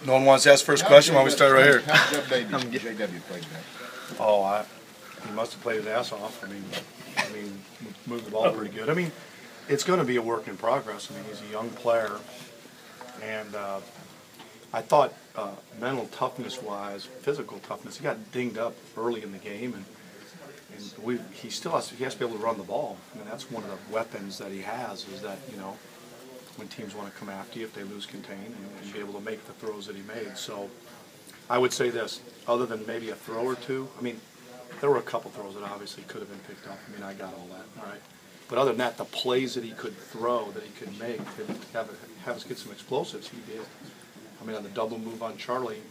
No one wants to ask first question. Why don't we start right here? How's JW played that? Oh, he must have played his ass off. I mean, moved the ball pretty good. I mean, it's going to be a work in progress. I mean, he's a young player, and I thought mental toughness-wise, physical toughness, he got dinged up early in the game, and he has to be able to run the ball. I mean, that's one of the weapons that he has, is that, you know, when teams want to come after you if they lose contain, and be able to make the throws that he made. So I would say this, other than maybe a throw or two, I mean, there were a couple throws that obviously could have been picked up. I mean, I got all that, all right? But other than that, the plays that he could throw, that he could make, to have us get some explosives, he did. I mean, on the double move on Charlie,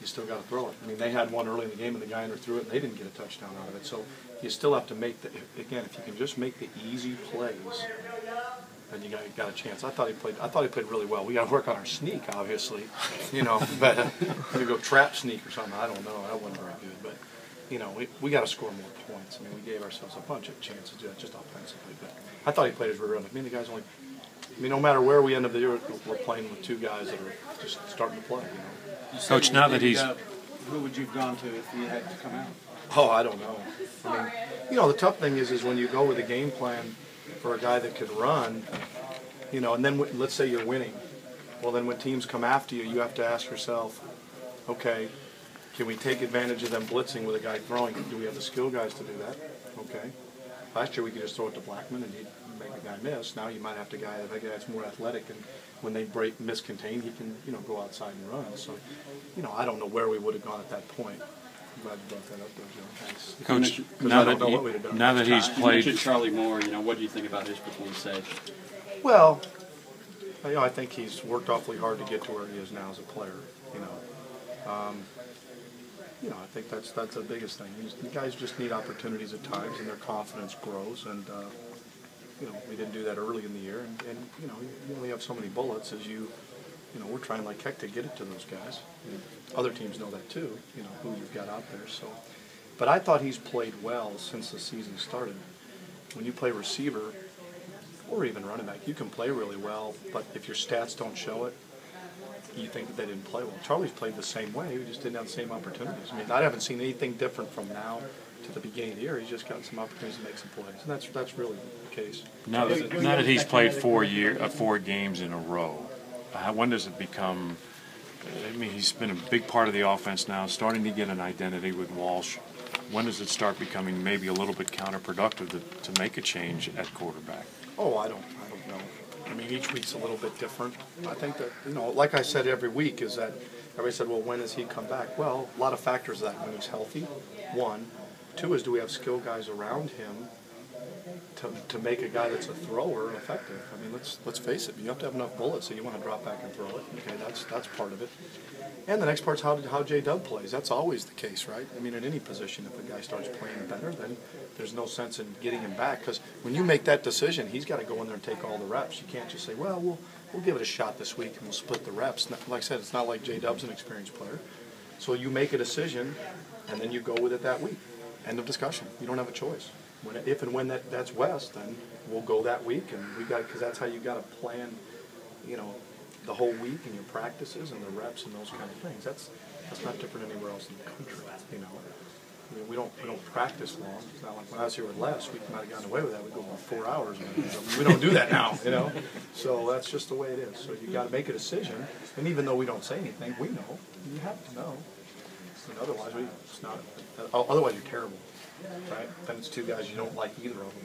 you still got to throw it. I mean, they had one early in the game and the guy underthrew it and they didn't get a touchdown out of it. So you still have to make the, again, if you can just make the easy plays, then you got a chance. I thought he played really well. We got to work on our sneak, obviously, you know. But we go trap sneak or something. I don't know. That wasn't very good. But you know, we got to score more points. I mean, we gave ourselves a bunch of chances to do that just offensively. But I thought he played his rear end. I mean, the guys only. I mean, no matter where we end up the year, we're playing with two guys that are just starting to play. You know. Coach, now that he's who would you have gone to if he had to come out? Oh, I don't know. I mean, you know, the tough thing is when you go with a game plan for a guy that could run, you know, and then let's say you're winning. Well, then when teams come after you, you have to ask yourself, okay, can we take advantage of them blitzing with a guy throwing? Do we have the skill guys to do that? Okay. Last year we could just throw it to Blackman and he'd make a guy miss. Now you might have to have a guy that's more athletic, and when they miss contain, he can, you know, go outside and run. So, you know, I don't know where we would have gone at that point. I'm glad you brought that up there, Joe. Thanks. Coach, now that he's played. You mentioned Charlie Moore. You know, what do you think about his performance? Well, you know, I think he's worked awfully hard to get to where he is now as a player. You know, I think that's the biggest thing. The guys just need opportunities at times, and their confidence grows. And you know, we didn't do that early in the year, and you know, you only have so many bullets as you know, we're trying like heck to get it to those guys. And other teams know that too. You know, who you've got out there. So, but I thought he's played well since the season started. When you play receiver, or even running back, you can play really well, but if your stats don't show it, you think that they didn't play well. Charlie's played the same way. We just didn't have the same opportunities. I mean, I haven't seen anything different from now to the beginning of the year. He's just got some opportunities to make some plays, and that's really the case. Now that he's played 4 games in a row, when does it become? I mean, he's been a big part of the offense now, starting to get an identity with Walsh. When does it start becoming maybe a little bit counterproductive to make a change at quarterback? Oh, I don't know. I mean, each week's a little bit different. I think that, you know, like I said every week, is that everybody said, well, when does he come back? Well, a lot of factors that when he's healthy, one. Two is, do we have skill guys around him to make a guy that's a thrower effective? I mean, let's face it. You have to have enough bullets, so you want to drop back and throw it. Okay, that's part of it. And the next part's how J-Dub plays. That's always the case, right? I mean, in any position, if a guy starts playing better, then there's no sense in getting him back, because when you make that decision, he's got to go in there and take all the reps. You can't just say, well, we'll give it a shot this week and we'll split the reps. Like I said, it's not like J-Dub's an experienced player. So you make a decision, and then you go with it that week. End of discussion. You don't have a choice. If and when that's West, then we'll go that week, and because that's how you got to plan, you know, the whole week and your practices and the reps and those kind of things. That's not different anywhere else in the country. You know, I mean, we don't practice long. It's not like when I was here with Les, we might have gotten away with that. We go for 4 hours. We don't do that now. You know, so that's just the way it is. So you got to make a decision, and even though we don't say anything, we know. You have to know. And otherwise, it's not. Otherwise, you're terrible, right? Then it's two guys you don't like either of them.